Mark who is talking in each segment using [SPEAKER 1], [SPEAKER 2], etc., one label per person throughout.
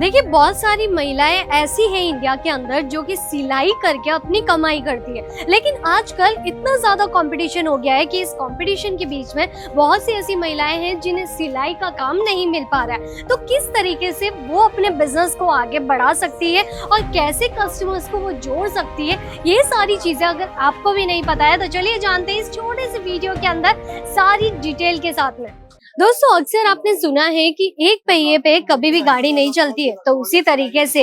[SPEAKER 1] देखिए, बहुत सारी महिलाएं ऐसी हैं इंडिया के अंदर जो कि सिलाई करके अपनी कमाई करती है, लेकिन आजकल इतना ज्यादा कंपटीशन हो गया है कि इस कंपटीशन के बीच में बहुत सी ऐसी महिलाएं हैं जिन्हें सिलाई का काम नहीं मिल पा रहा है। तो किस तरीके से वो अपने बिजनेस को आगे बढ़ा सकती है और कैसे कस्टमर्स को वो जोड़ सकती है, ये सारी चीजें अगर आपको भी नहीं पता है तो चलिए जानते हैं इस छोटे से वीडियो के अंदर सारी डिटेल के साथ में। दोस्तों, अक्सर आपने सुना है कि एक पहिए पे कभी भी गाड़ी नहीं चलती है, तो उसी तरीके से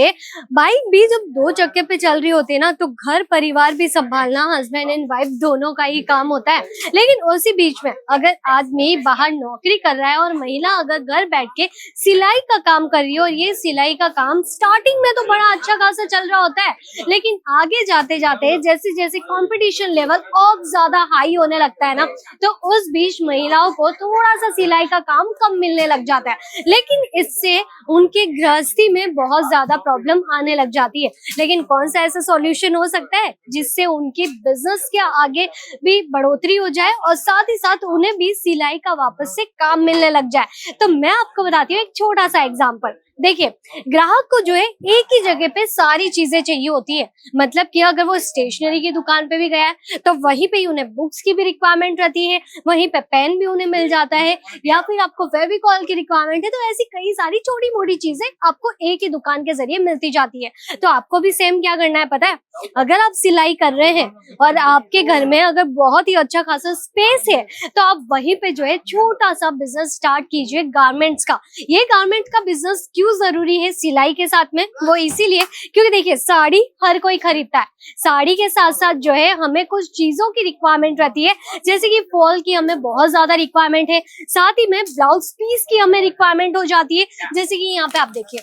[SPEAKER 1] बाइक भी जब दो चक्के पे चल रही होती है ना, तो घर परिवार भी संभालना हस्बैंड एंड वाइफ दोनों का ही काम होता है। लेकिन उसी बीच में अगर आदमी बाहर नौकरी कर रहा है और महिला अगर घर बैठ के सिलाई का काम कर रही है, और ये सिलाई का काम स्टार्टिंग में तो बड़ा अच्छा खासा चल रहा होता है, लेकिन आगे जाते जाते जैसे जैसे कंपटीशन लेवल और ज्यादा हाई होने लगता है ना, तो उस बीच महिलाओं को थोड़ा सा सिलाई का काम कम मिलने लग जाता है। लेकिन इससे उनके गृहस्थी में बहुत ज्यादा प्रॉब्लम आने लग जाती है। लेकिन कौन सा ऐसा सॉल्यूशन हो सकता है जिससे उनके बिजनेस के आगे भी बढ़ोतरी हो जाए और साथ ही साथ उन्हें भी सिलाई का वापस से काम मिलने लग जाए। तो मैं आपको बताती हूँ एक छोटा सा एग्जांपल। देखिए, ग्राहक को जो है एक ही जगह पे सारी चीजें चाहिए होती है। मतलब कि अगर वो स्टेशनरी की दुकान पे भी गया है तो वहीं पे ही उन्हें बुक्स की भी रिक्वायरमेंट रहती है, वहीं पे पेन भी उन्हें मिल जाता है, या फिर आपको फेविकॉल की रिक्वायरमेंट है, तो ऐसी कई सारी छोटी मोटी चीजें आपको एक ही दुकान के जरिए मिलती जाती है। तो आपको भी सेम क्या करना है पता है? अगर आप सिलाई कर रहे हैं और आपके घर में अगर बहुत ही अच्छा खासा स्पेस है, तो आप वहीं पे जो है छोटा सा बिजनेस स्टार्ट कीजिए गारमेंट्स का। ये गारमेंट का बिजनेस क्यों जरूरी है सिलाई के साथ में? वो इसीलिए क्योंकि देखिए, साड़ी हर कोई खरीदता है। साड़ी के साथ साथ जो है हमें कुछ चीजों की रिक्वायरमेंट रहती है, जैसे कि फॉल की हमें बहुत ज्यादा रिक्वायरमेंट है, साथ ही में ब्लाउज पीस की हमें रिक्वायरमेंट हो जाती है। जैसे कि यहाँ पे आप देखिए,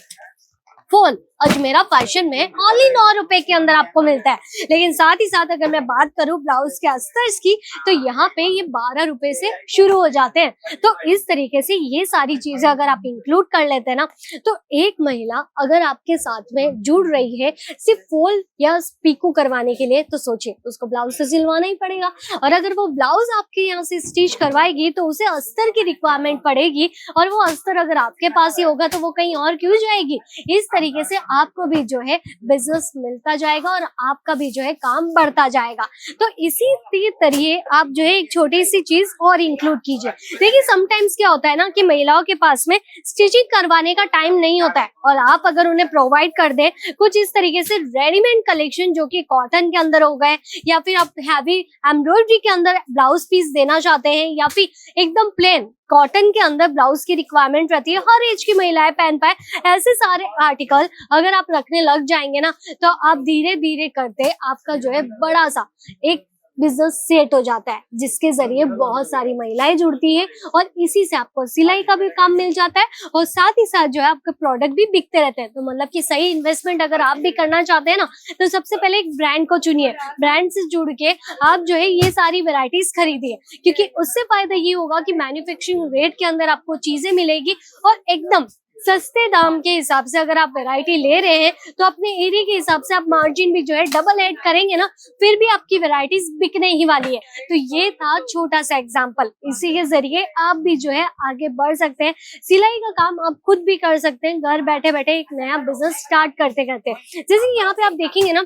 [SPEAKER 1] फॉल अजमेरा फैशन में ओनली 9 रुपए के अंदर आपको मिलता है। लेकिन साथ ही साथ अगर मैं बात करूं ब्लाउज के अस्तर की, तो यहाँ पे ये 12 रुपए से शुरू हो जाते हैं। तो इस तरीके से ये सारी चीजें अगर आप इंक्लूड कर लेते हैं ना, तो एक महिला अगर आपके साथ में जुड़ रही है सिर्फ फॉल या पीको करवाने के लिए, तो सोचिए उसको ब्लाउज से सिलवाना ही पड़ेगा। और अगर वो ब्लाउज आपके यहाँ से स्टिच करवाएगी तो उसे अस्तर की रिक्वायरमेंट पड़ेगी, और वो अस्तर अगर आपके पास ही होगा तो वो कहीं और क्यों जाएगी। इस तरीके से आपको भी जो है बिजनेस मिलता जाएगा और आपका भी जो है काम बढ़ता जाएगा। तो इसी तरीके आप जो है एक छोटी सी चीज और इंक्लूड कीजिए। देखिए, समटाइम्स क्या होता है ना कि महिलाओं के पास में स्टिचिंग करवाने का टाइम नहीं होता है, और आप अगर उन्हें प्रोवाइड कर दें कुछ इस तरीके से रेडीमेड कलेक्शन जो कि कॉटन के अंदर हो गए, या फिर आप हैवी एम्ब्रॉयडरी के अंदर ब्लाउज पीस देना चाहते हैं, या फिर एकदम प्लेन कॉटन के अंदर ब्लाउज की रिक्वायरमेंट रहती है, हर एज की महिलाएं पहन पाए, ऐसे सारे आर्टिकल अगर आप रखने लग जाएंगे ना, तो आप धीरे धीरे करते आपका जो है बड़ा सा एक बिजनेस सेट हो जाता है, जिसके जरिए बहुत सारी महिलाएं जुड़ती हैं और इसी से आपको सिलाई का भी काम मिल जाता है, और साथ ही साथ जो है आपके प्रोडक्ट भी बिकते रहते हैं। तो मतलब कि सही इन्वेस्टमेंट अगर आप भी करना चाहते हैं ना, तो सबसे पहले एक ब्रांड को चुनिए। ब्रांड से जुड़ के आप जो है ये सारी वेराइटीज खरीदिए, क्योंकि उससे फायदा ये होगा कि मैन्युफैक्चरिंग रेट के अंदर आपको चीजें मिलेगी, और एकदम सस्ते दाम के हिसाब से अगर आप वैरायटी ले रहे हैं तो अपने एरिया के हिसाब से आप मार्जिन भी जो है डबल ऐड करेंगे ना, फिर भी आपकी वैरायटीज बिकने ही वाली है। तो ये था छोटा सा एग्जांपल, इसी के जरिए आप भी जो है आगे बढ़ सकते हैं। सिलाई का काम आप खुद भी कर सकते हैं घर बैठे बैठे, एक नया बिजनेस स्टार्ट करते करते। जैसे कि यहाँ पे आप देखेंगे ना,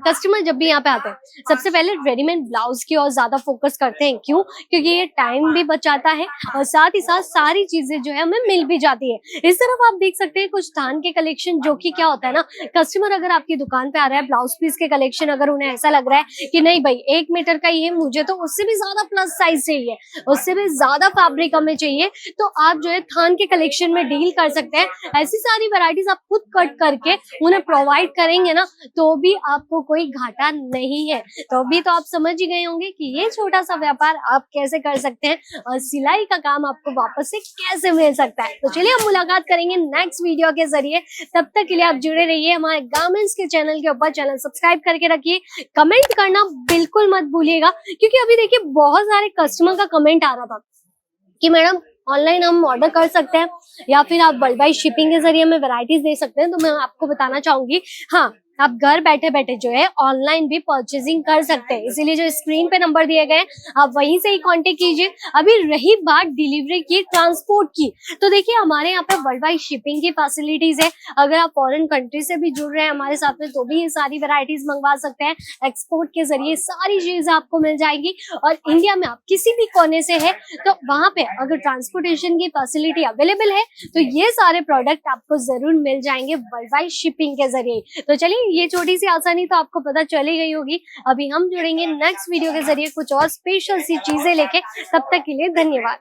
[SPEAKER 1] कस्टमर जब भी यहाँ पे आते हैं सबसे पहले रेडीमेड ब्लाउज की और ज्यादा फोकस करते हैं। क्यों? क्योंकि ये टाइम भी बचाता है और साथ ही साथ सारी चीजें जो है हमें मिल भी जाती है। इस तरफ आप देख सकते हैं कुछ थान के कलेक्शन, जो कि क्या होता है ना, कस्टमर अगर आपकी दुकान पे आ रहा है ब्लाउज पीस के कलेक्शन, अगर उन्हें ऐसा लग रहा है कि नहीं भाई 1 मीटर का ही है, मुझे तो उससे भी ज्यादा प्लस साइज चाहिए, उससे भी ज्यादा फैब्रिक हमें चाहिए, तो आप जो है थान के कलेक्शन में डील कर सकते हैं। ऐसी सारी वेराइटीज आप खुद कट करके उन्हें प्रोवाइड करेंगे ना, तो भी आपको कोई घाटा नहीं है। तो अभी तो आप समझ ही गए होंगे कि ये छोटा सा व्यापार आप कैसे कर सकते हैं और सिलाई का काम आपको वापस से कैसे मिल सकता है। तो चलिए हम मुलाकात करेंगे नेक्स्ट वीडियो के जरिए। तब तक के लिए आप जुड़े रहिए हमारे गारमेंट्स के चैनल के ऊपर। चैनल सब्सक्राइब करके रखिए, कमेंट करना बिल्कुल मत भूलिएगा, क्योंकि अभी देखिए बहुत सारे कस्टमर का कमेंट आ रहा था कि मैडम ऑनलाइन हम ऑर्डर कर सकते हैं या फिर आप वर्ल्ड वाइड शिपिंग के जरिए हमें वैरायटीज दे सकते हैं। तो मैं आपको बताना चाहूंगी, हाँ, आप घर बैठे बैठे जो है ऑनलाइन भी परचेजिंग कर सकते हैं। इसीलिए जो स्क्रीन पे नंबर दिए गए हैं आप वहीं से ही कांटेक्ट कीजिए। अभी रही बात डिलीवरी की, ट्रांसपोर्ट की, तो देखिए हमारे यहाँ पे वर्ल्ड वाइड शिपिंग की फैसिलिटीज है। अगर आप फॉरेन कंट्री से भी जुड़ रहे हैं हमारे साथ में तो भी ये सारी वैरायटीज मंगवा सकते हैं। एक्सपोर्ट के जरिए सारी चीजें आपको मिल जाएगी। और इंडिया में आप किसी भी कोने से है तो वहां पे अगर ट्रांसपोर्टेशन की फैसिलिटी अवेलेबल है तो ये सारे प्रोडक्ट आपको जरूर मिल जाएंगे वर्ल्ड वाइड शिपिंग के जरिए। तो चलिए ये छोटी सी आसानी तो आपको पता चली गई होगी। अभी हम जुड़ेंगे नेक्स्ट वीडियो के जरिए कुछ और स्पेशल सी चीजें लेके। तब तक के लिए धन्यवाद।